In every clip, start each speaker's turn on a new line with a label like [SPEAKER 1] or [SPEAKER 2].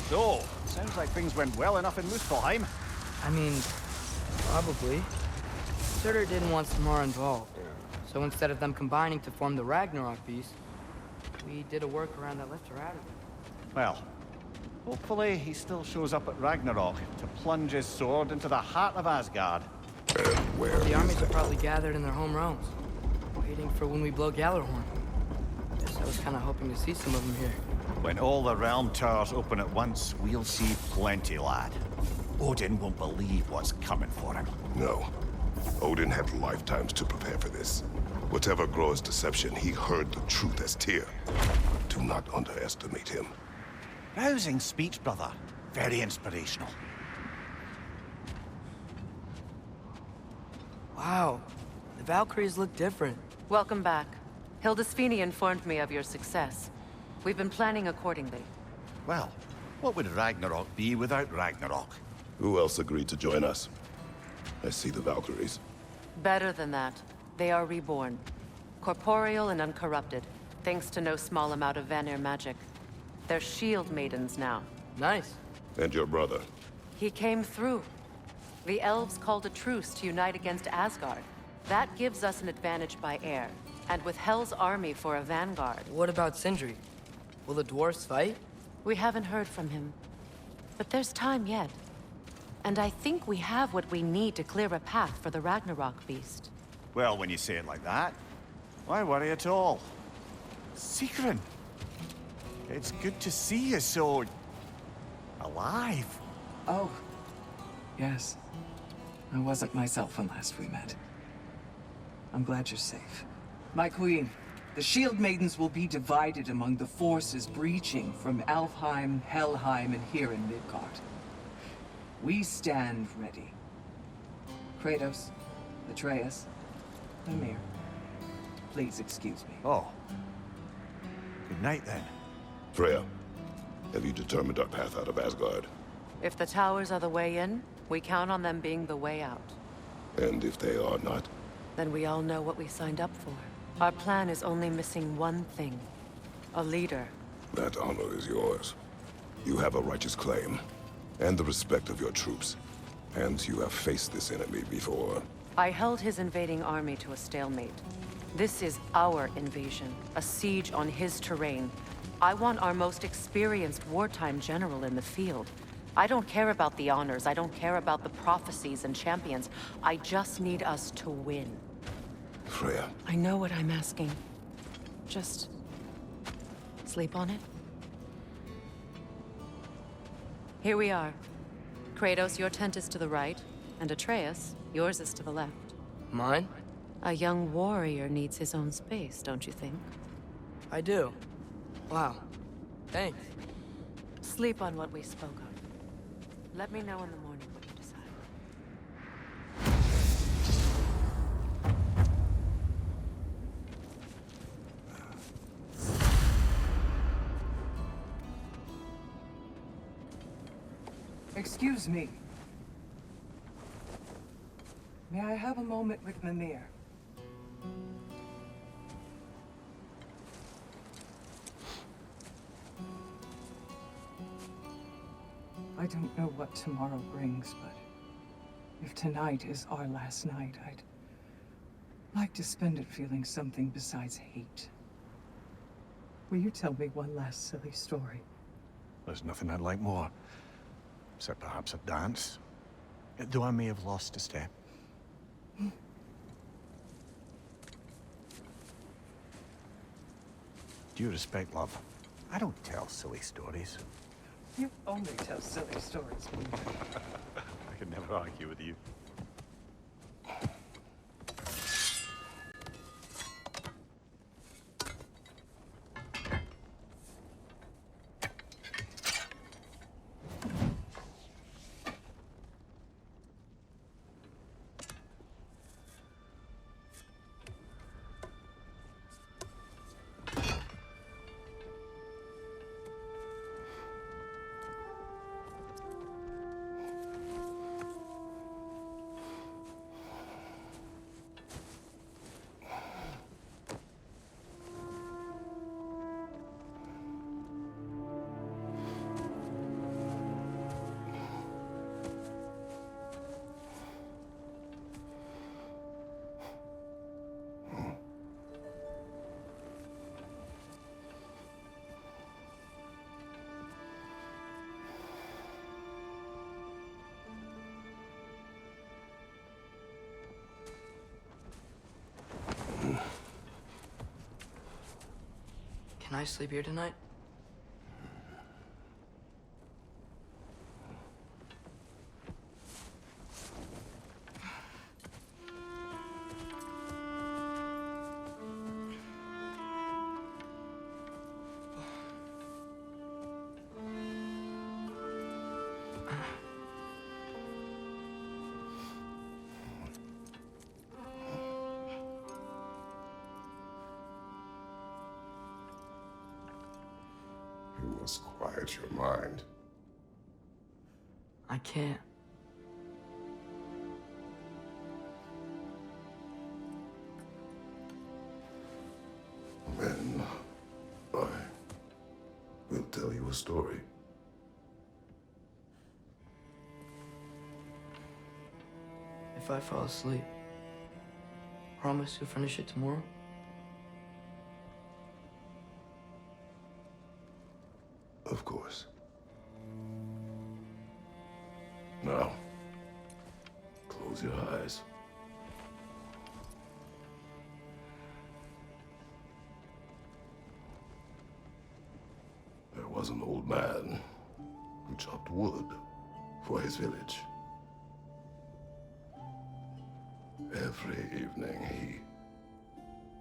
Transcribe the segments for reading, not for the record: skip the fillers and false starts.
[SPEAKER 1] So, sounds like things went well enough in Muspelheim.
[SPEAKER 2] I mean, probably. Surtur didn't want Samara involved. So instead of them combining to form the Ragnarok beast, we did a workaround that left her out of it.
[SPEAKER 1] Well, hopefully he still shows up at Ragnarok to plunge his sword into the heart of Asgard.
[SPEAKER 3] Where
[SPEAKER 2] The armies are
[SPEAKER 3] is
[SPEAKER 2] probably gathered in their home realms, waiting for when we blow Gjallarhorn. Guess I was kind of hoping to see some of them here.
[SPEAKER 1] When all the realm towers open at once, we'll see plenty, lad. Odin won't believe what's coming for him.
[SPEAKER 3] No. Odin had lifetimes to prepare for this. Whatever Groa's deception, he heard the truth as Tyr. Do not underestimate him.
[SPEAKER 1] Rousing speech, brother. Very inspirational.
[SPEAKER 2] Wow, the Valkyries look different.
[SPEAKER 4] Welcome back. Hildisvini informed me of your success. We've been planning accordingly.
[SPEAKER 1] Well, what would Ragnarok be without Ragnarok?
[SPEAKER 3] Who else agreed to join us? I see the Valkyries.
[SPEAKER 4] Better than that. They are reborn. Corporeal and uncorrupted, thanks to no small amount of Vanir magic. They're shield maidens now.
[SPEAKER 2] Nice.
[SPEAKER 3] And your brother.
[SPEAKER 4] He came through. The elves called a truce to unite against Asgard. That gives us an advantage by air, and with Hel's army for a vanguard.
[SPEAKER 2] What about Sindri? Will the dwarves fight?
[SPEAKER 4] We haven't heard from him. But there's time yet. And I think we have what we need to clear a path for the Ragnarok beast.
[SPEAKER 1] Well, when you say it like that, why worry at all? Sigrun! It's good to see you so... alive.
[SPEAKER 5] Oh, yes. I wasn't myself when last we met. I'm glad you're safe. My queen, the Shield Maidens will be divided among the forces breaching from Alfheim, Helheim, and here in Midgard. We stand ready. Kratos, Atreus, Mimir, please excuse me.
[SPEAKER 1] Oh. Good night, then.
[SPEAKER 3] Freya, have you determined our path out of Asgard?
[SPEAKER 4] If the towers are the way in, we count on them being the way out.
[SPEAKER 3] And if they are not?
[SPEAKER 4] Then we all know what we signed up for. Our plan is only missing one thing. A leader.
[SPEAKER 3] That honor is yours. You have a righteous claim, and the respect of your troops. And you have faced this enemy before.
[SPEAKER 4] I held his invading army to a stalemate. This is our invasion, a siege on his terrain. I want our most experienced wartime general in the field. I don't care about the honors, I don't care about the prophecies and champions. I just need us to win.
[SPEAKER 3] Freya.
[SPEAKER 4] I know what I'm asking. Just... sleep on it? Here we are. Kratos, your tent is to the right, and Atreus, yours is to the left.
[SPEAKER 2] Mine?
[SPEAKER 4] A young warrior needs his own space, don't you think?
[SPEAKER 2] I do. Wow. Thanks.
[SPEAKER 4] Sleep on what we spoke of. Let me know in the morning what you decide.
[SPEAKER 5] Excuse me. May I have a moment with Mimir? I don't know what tomorrow brings, but if tonight is our last night, I'd like to spend it feeling something besides hate. Will you tell me one last silly story?
[SPEAKER 1] There's nothing I'd like more. Except perhaps a dance. Though I may have lost a step. Due respect, love. I don't tell silly stories.
[SPEAKER 5] You only tell silly stories.
[SPEAKER 1] I could never argue with you.
[SPEAKER 2] Can I sleep here tonight?
[SPEAKER 3] You must quiet your mind.
[SPEAKER 2] I can't.
[SPEAKER 3] Then I will tell you a story.
[SPEAKER 2] If I fall asleep, promise you'll finish it tomorrow?
[SPEAKER 3] Of course. Now, close your eyes. There was an old man who chopped wood for his village. Every evening he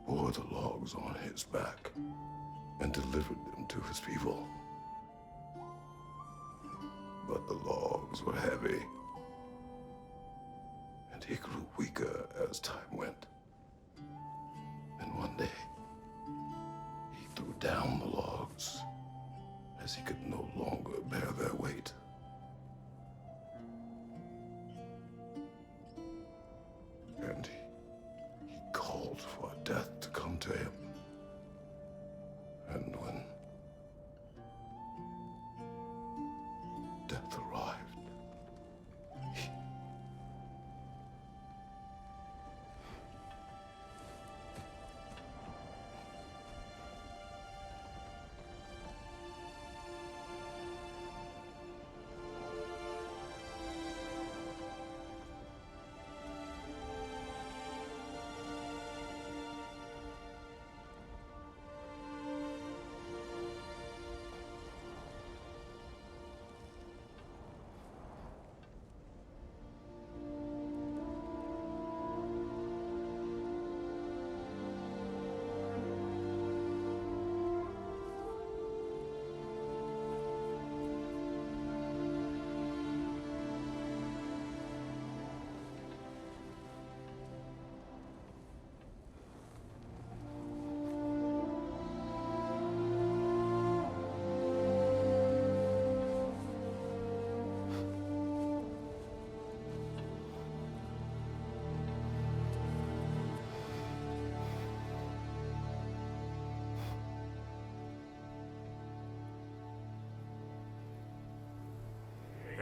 [SPEAKER 3] bore the logs on his back and delivered them to his people. But the logs were heavy, and he grew weaker as time went. And one day, he threw down the logs as he could no longer bear their weight. And he called for death to come to him. And when death arrived,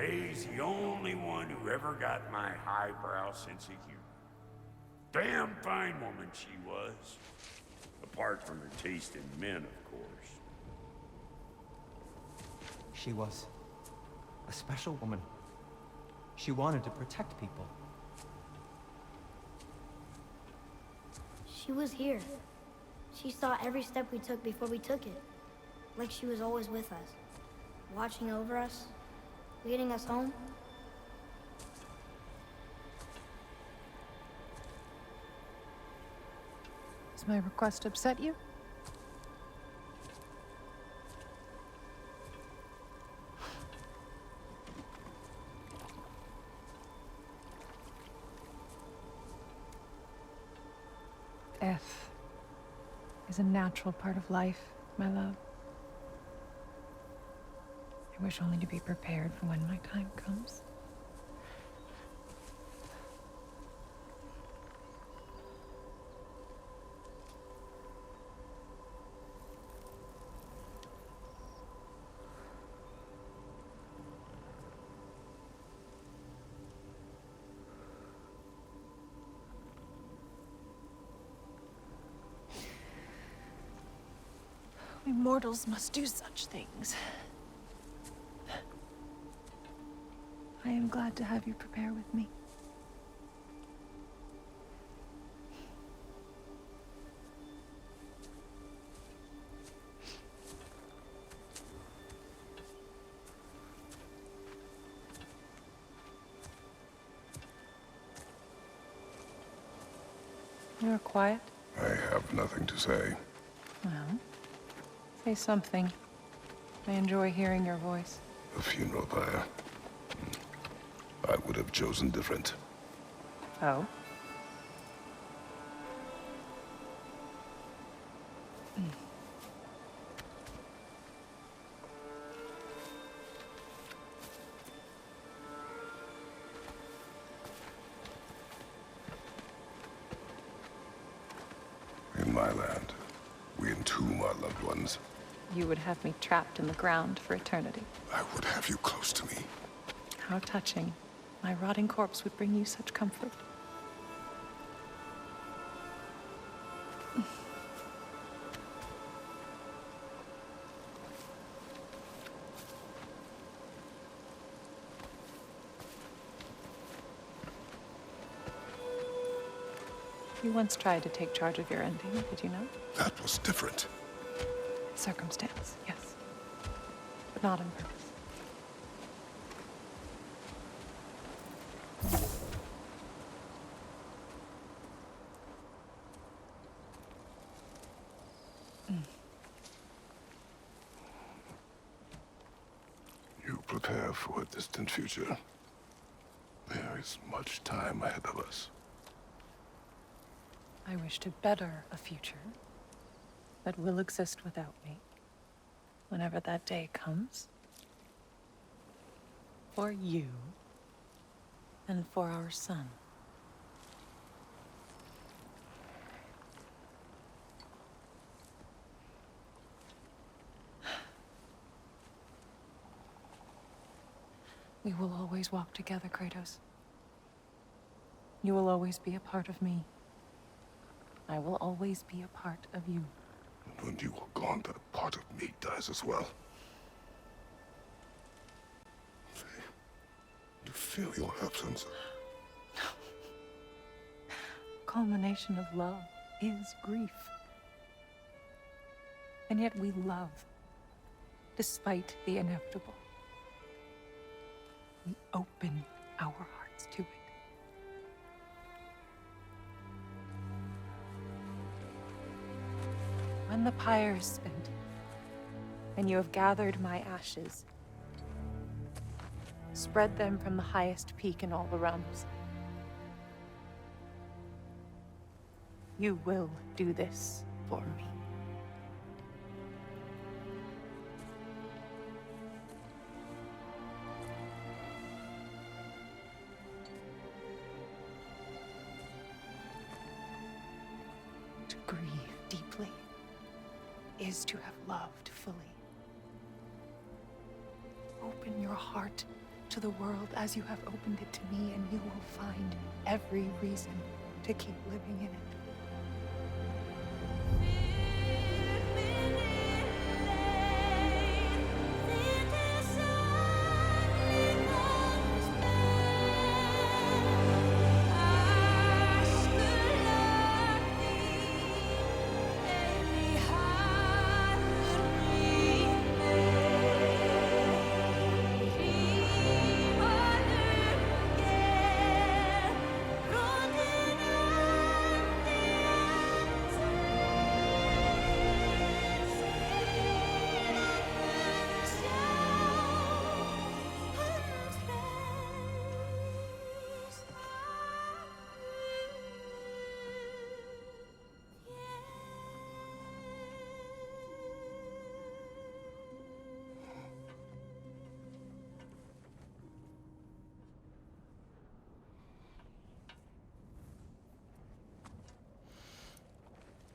[SPEAKER 6] He's the only one who ever got my highbrow sense of humor. Damn fine woman she was. Apart from her taste in men, of course.
[SPEAKER 7] She was a special woman. She wanted to protect people.
[SPEAKER 8] She was here. She saw every step we took before we took it. Like she was always with us. Watching over us. Leading us home.
[SPEAKER 9] Does my request upset you? Death is a natural part of life, my love. I wish only to be prepared for when my time comes. We mortals must do such things. I am glad to have you prepare with me. You're quiet.
[SPEAKER 3] I have nothing to say.
[SPEAKER 9] Well, say something. I enjoy hearing your voice.
[SPEAKER 3] A funeral pyre. I would have chosen different.
[SPEAKER 9] Oh?
[SPEAKER 3] In my land, we entomb our loved ones.
[SPEAKER 9] You would have me trapped in the ground for eternity.
[SPEAKER 3] I would have you close to me.
[SPEAKER 9] How touching. My rotting corpse would bring you such comfort. You once tried to take charge of your ending, did you know?
[SPEAKER 3] That was different.
[SPEAKER 9] Circumstance, yes. But not on purpose.
[SPEAKER 3] You prepare for a distant future. There is much time ahead of us.
[SPEAKER 9] I wish to better a future that will exist without me, whenever that day comes. For you, and for our son. We will always walk together, Kratos. You will always be a part of me. I will always be a part of you.
[SPEAKER 3] And when you are gone, that part of me dies as well. You feel your absence.
[SPEAKER 9] Culmination of love is grief. And yet we love, despite the inevitable. We open our hearts to it. When the pyre is spent, and you have gathered my ashes, spread them from the highest peak in all the realms. You will do this for me. To grieve deeply is to have loved fully. Open your heart to the world as you have opened it to me, and you will find every reason to keep living in it.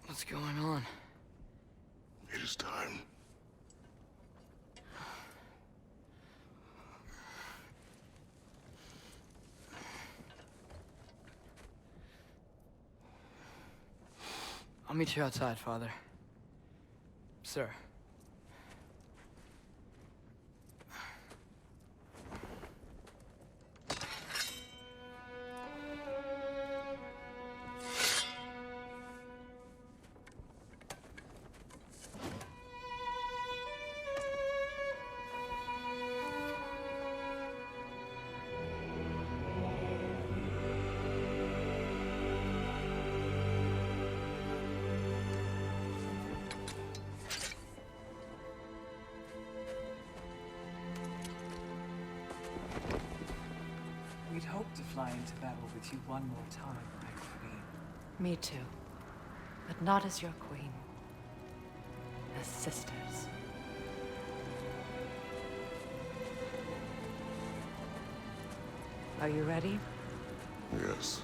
[SPEAKER 2] What's going on?
[SPEAKER 3] It is time.
[SPEAKER 2] I'll meet you outside, Father. Sir.
[SPEAKER 5] fly into battle with you one more time, my queen.
[SPEAKER 4] Me too. But not as your queen. As sisters. Are you ready?
[SPEAKER 3] Yes.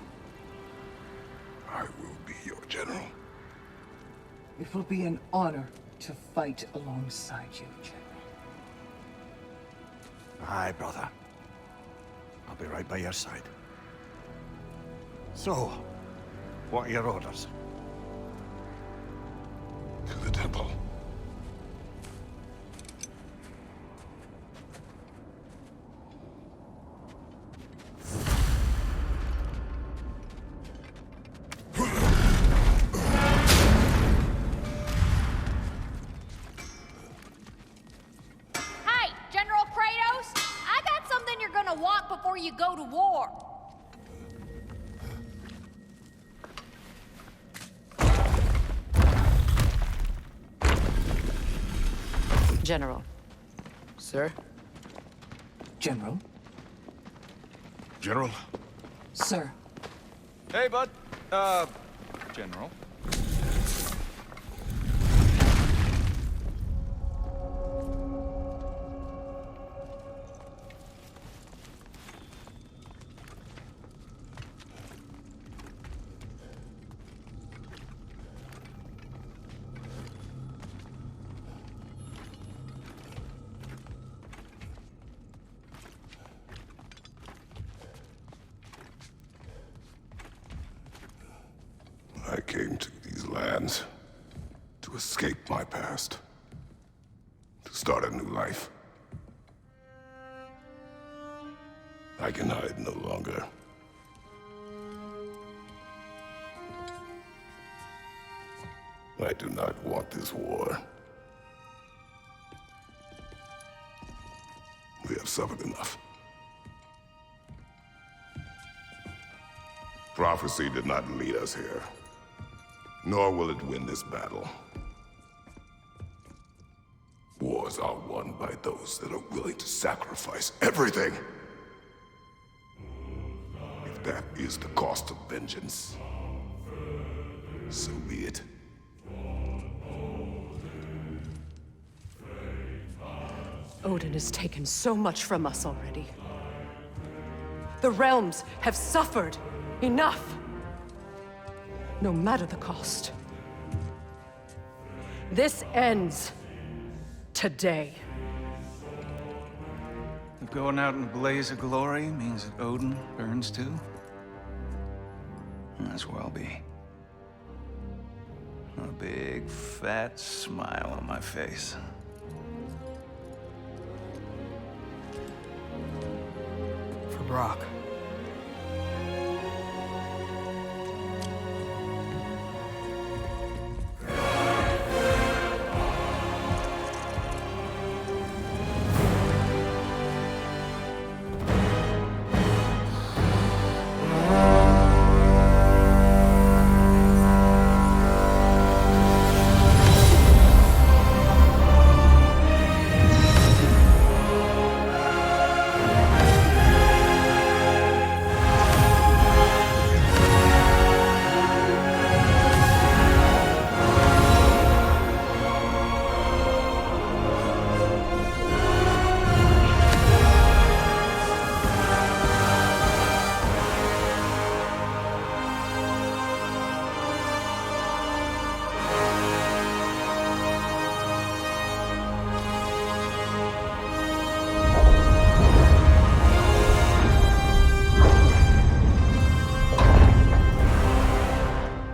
[SPEAKER 3] I will be your general.
[SPEAKER 5] It will be an honor to fight alongside you, General.
[SPEAKER 1] Aye, brother. I'll be right by your side. So, what are your orders?
[SPEAKER 3] To the temple.
[SPEAKER 10] Hey, General Kratos! I got something you're gonna want before you go to war.
[SPEAKER 4] General.
[SPEAKER 2] Sir?
[SPEAKER 5] General?
[SPEAKER 3] General?
[SPEAKER 5] Sir.
[SPEAKER 11] Hey, bud. General.
[SPEAKER 3] I came to these lands to escape my past, to start a new life. I can hide no longer. I do not want this war. We have suffered enough. Prophecy did not lead us here. Nor will it win this battle. Wars are won by those that are willing to sacrifice everything. If that is the cost of vengeance, so be it.
[SPEAKER 4] Odin has taken so much from us already. The realms have suffered enough. No matter the cost. This ends today.
[SPEAKER 11] If going out in a blaze of glory means that Odin burns too, that's where I'll be. A big, fat smile on my face.
[SPEAKER 2] For Brock.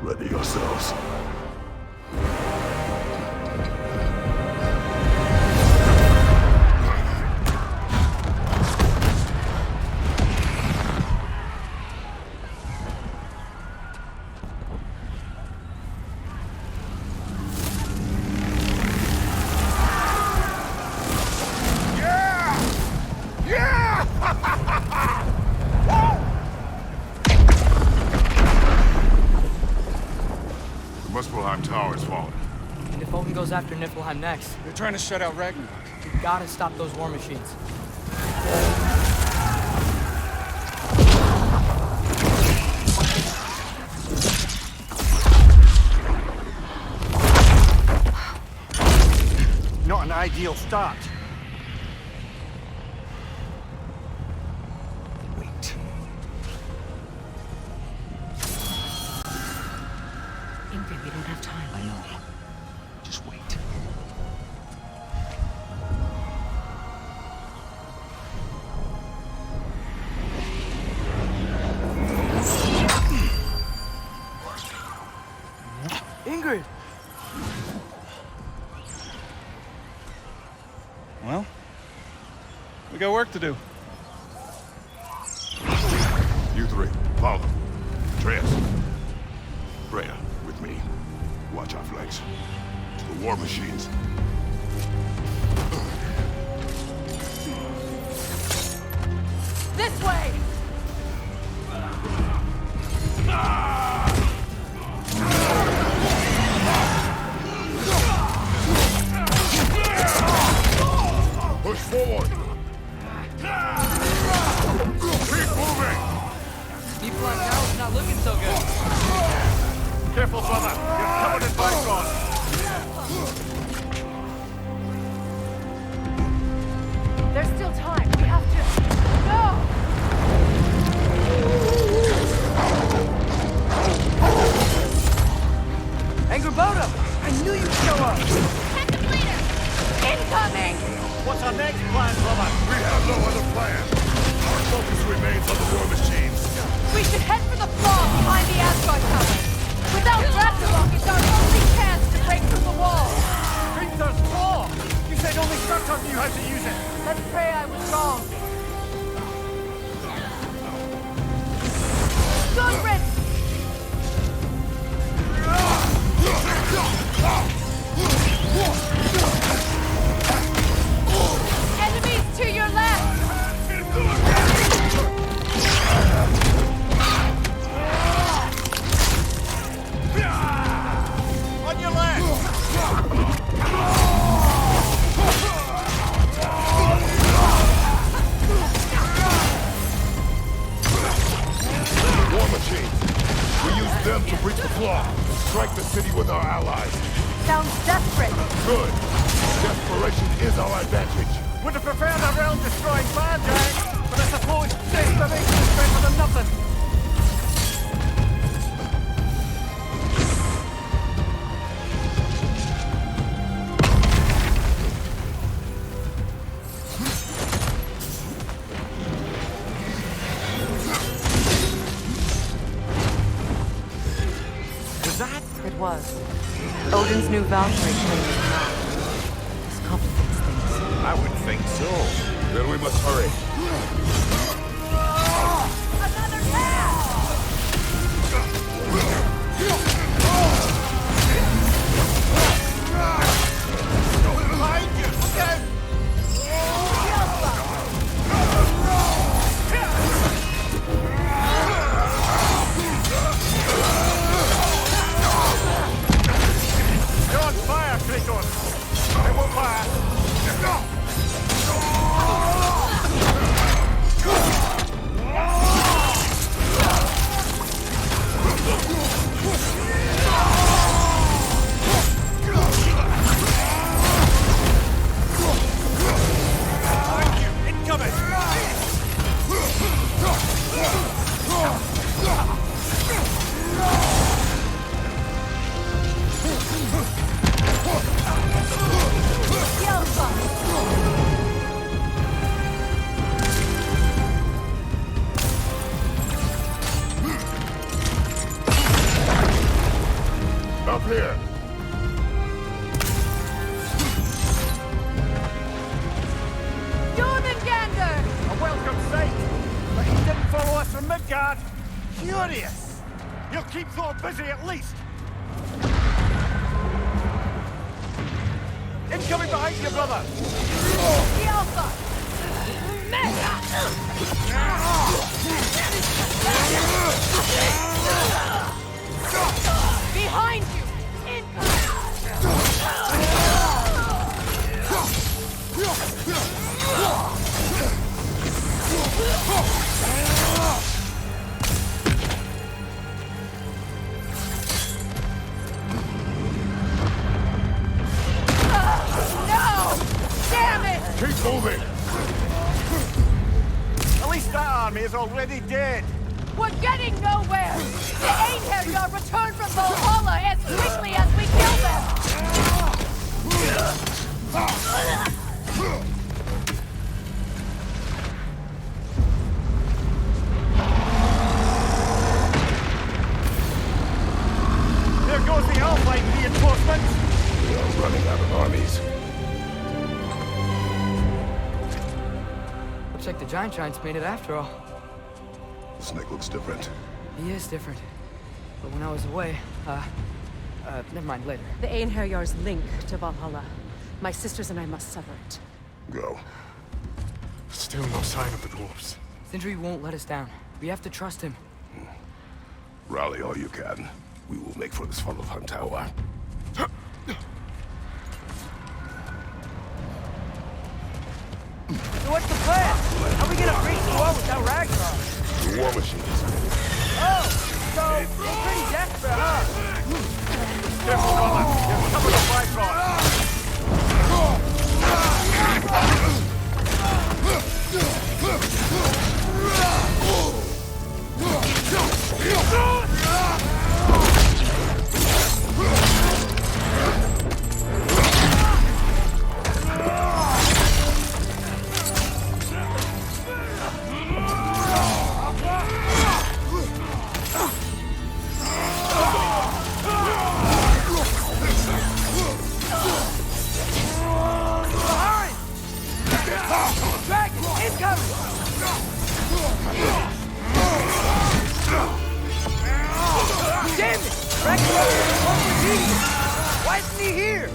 [SPEAKER 3] Ready yourselves. The Muspelheim Tower is falling.
[SPEAKER 2] And if Odin goes after Niflheim next,
[SPEAKER 11] They're trying to shut out Ragnarok.
[SPEAKER 2] we gotta stop those war machines.
[SPEAKER 1] ideal start.
[SPEAKER 11] Wait.
[SPEAKER 4] Ingrid, we don't have time.
[SPEAKER 11] I know. Just wait.
[SPEAKER 2] Ingrid!
[SPEAKER 11] Well, we got work to do.
[SPEAKER 3] You three, follow. Tress. Freya, with me. Watch our flanks. To the war machines.
[SPEAKER 10] This way!
[SPEAKER 3] Push forward! Keep moving!
[SPEAKER 2] Deep Flank now is not looking so good.
[SPEAKER 1] Careful, brother. You're covered in bygone.
[SPEAKER 10] There's still time. We have to... No!
[SPEAKER 2] Angrboda! I knew you'd show up!
[SPEAKER 10] Head the bleeder! Incoming!
[SPEAKER 1] What's our next plan, brother?
[SPEAKER 3] We have no other plan. Our focus remains on the war machines.
[SPEAKER 10] We should head for the flaw behind the Asgard tower. Without Ragnarok, it's our only chance to break through the wall.
[SPEAKER 1] Hrimthur's claw! You said only Surtur knew how to use it.
[SPEAKER 10] Let's pray I was wrong. Good riddance! Enemies to your left!
[SPEAKER 1] On your left!
[SPEAKER 3] War machines. We use them to breach the flaw. Strike the city with our allies.
[SPEAKER 10] Sounds desperate.
[SPEAKER 3] Good. Desperation is our advantage.
[SPEAKER 1] Would have preferred a realm-destroying bad guy, but I suppose desperation is better than nothing. Is that?
[SPEAKER 4] It was. Odin's new Valkyrie claimed it now. This complicates things.
[SPEAKER 3] I would think so. Then we must hurry.
[SPEAKER 10] Another pass!
[SPEAKER 1] Behind you! Look out! You're on fire, Kratos! They won't fire! Incoming!
[SPEAKER 3] Up here.
[SPEAKER 10] Jormungandr!
[SPEAKER 1] A welcome sight! But he didn't follow us from Midgard! Curious! He'll keep Thor busy at least! Incoming behind you, brother!
[SPEAKER 10] The Alpha! Behind you! Incoming! No!
[SPEAKER 1] army is already dead.
[SPEAKER 10] We're getting nowhere! The Einherjar return from Valhalla as quickly as we kill them!
[SPEAKER 1] There goes the Alpine reinforcements.
[SPEAKER 3] We are running out of armies.
[SPEAKER 2] Looks like the Giants made it after all.
[SPEAKER 3] The snake looks different.
[SPEAKER 2] He is different. But when I was away, never mind, later.
[SPEAKER 4] The Einherjar's link to Valhalla. My sisters and I must sever it.
[SPEAKER 3] Go.
[SPEAKER 1] Still no sign of the dwarves.
[SPEAKER 2] Sindri won't let us down. We have to trust him.
[SPEAKER 3] Rally all you can. We will make for this funnel hunt tower.
[SPEAKER 2] So what's the plan? How are we gonna breach the wall without Ragnarok?
[SPEAKER 3] The war machines.
[SPEAKER 2] Oh, so we're pretty desperate, huh?
[SPEAKER 1] Careful, Rama. There's cover the Bifrost.
[SPEAKER 2] Dragon, incoming! Damn it! Ragnarok is what we're needing! Why isn't he here?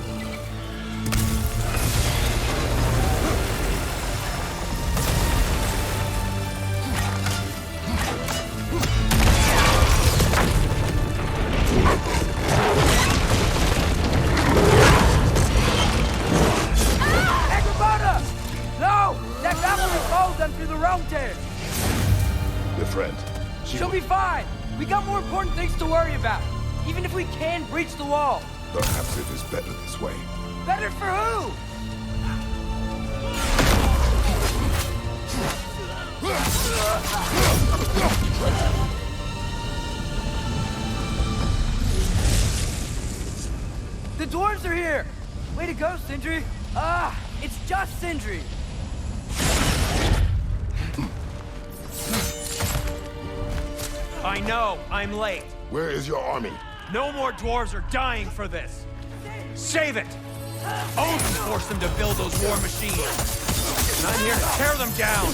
[SPEAKER 2] Agrabah! No! That Valkyrie followed them through the realm tear!
[SPEAKER 3] Your friend.
[SPEAKER 2] She'll be fine! We got more important things to worry about! Even if we can breach the wall!
[SPEAKER 3] Perhaps it is better this way.
[SPEAKER 2] Better for who? The dwarves are here! Way to go, Sindri! Ah, it's just Sindri!
[SPEAKER 7] I know, I'm late.
[SPEAKER 3] Where is your army?
[SPEAKER 7] No more dwarves are dying for this. Save it! Odin forced them to build those war machines. And I'm here to tear them down.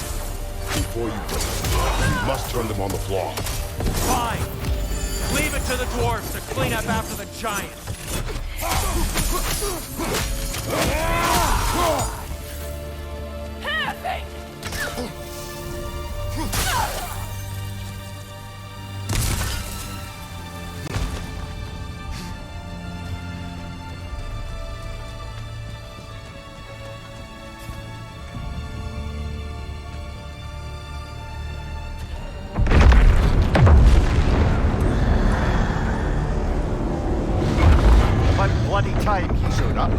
[SPEAKER 3] Before you break them, you must turn them on the floor.
[SPEAKER 7] Fine. Leave it to the dwarves to clean up after the giants.
[SPEAKER 1] About bloody time he showed up.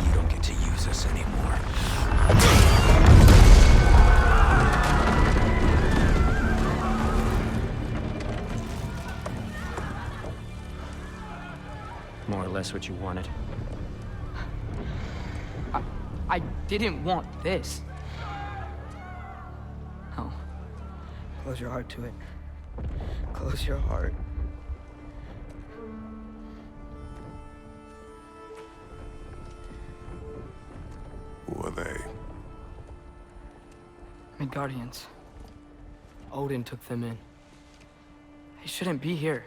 [SPEAKER 11] You don't get to use us anymore.
[SPEAKER 7] More or less what you wanted.
[SPEAKER 2] I didn't want this. No. Close your heart to it. Close your heart.
[SPEAKER 3] Who are they?
[SPEAKER 2] Midgardians. Odin took them in. They shouldn't be here.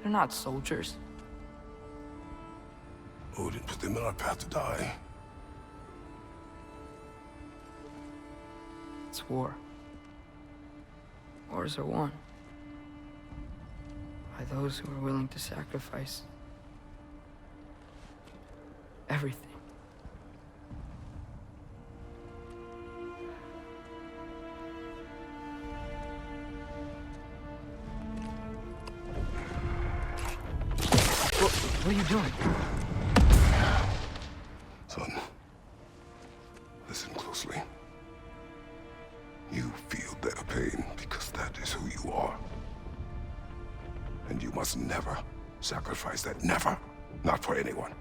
[SPEAKER 2] They're not soldiers.
[SPEAKER 3] Odin put them in our path to die.
[SPEAKER 2] It's war. Wars are won by those who are willing to sacrifice everything. What are you doing?
[SPEAKER 3] Son, listen closely. You feel their pain because that is who you are. And you must never sacrifice that. Never. Not for anyone.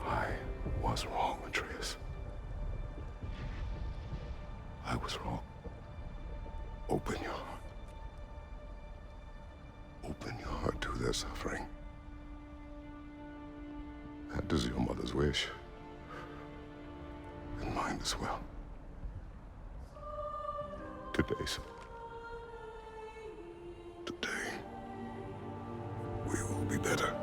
[SPEAKER 3] I was wrong, Atreus. I was wrong. Open your heart. Open your heart to their suffering. That is your mother's wish. And mine as well. Today, son. Today, we will be better.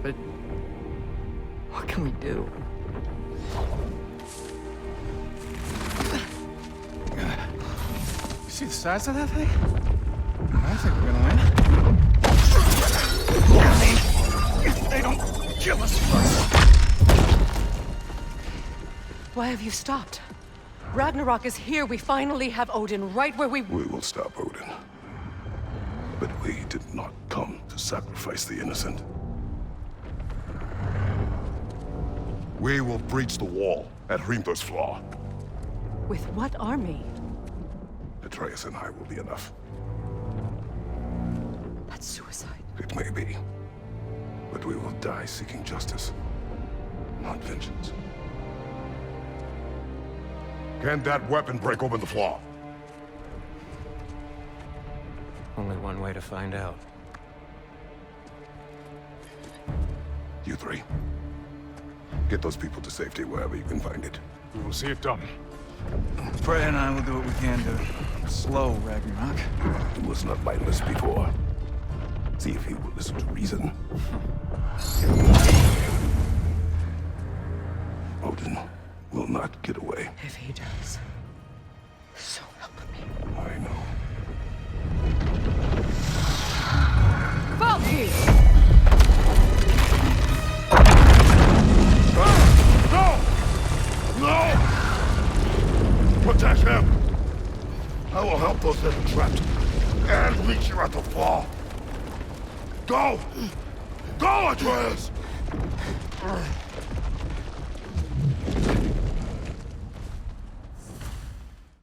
[SPEAKER 2] But what can we do?
[SPEAKER 11] You see the size of that thing? I think we're gonna win. If they don't kill us first.
[SPEAKER 4] Why have you stopped? Ragnarok is here. We finally have Odin right where we...
[SPEAKER 3] We will stop Odin. But we did not come to sacrifice the innocent. We will breach the wall at Hrimthor's Flaw.
[SPEAKER 4] With what army?
[SPEAKER 3] Atreus and I will be enough.
[SPEAKER 4] That's suicide.
[SPEAKER 3] It may be. But we will die seeking justice, not vengeance. Can that weapon break open the flaw?
[SPEAKER 7] Only one way to find out.
[SPEAKER 3] You three. Get those people to safety wherever you can find it.
[SPEAKER 11] We will see it done. Freya and I will do what we can to slow Ragnarok.
[SPEAKER 3] He was not mindless before. See if he will listen to reason. Odin will not get away.
[SPEAKER 4] If he does, so help me.
[SPEAKER 3] I know.
[SPEAKER 10] Valky!
[SPEAKER 3] No! No! Protect him! I will help those that are trapped. And meet you at the fall. Go! Go, Atreus!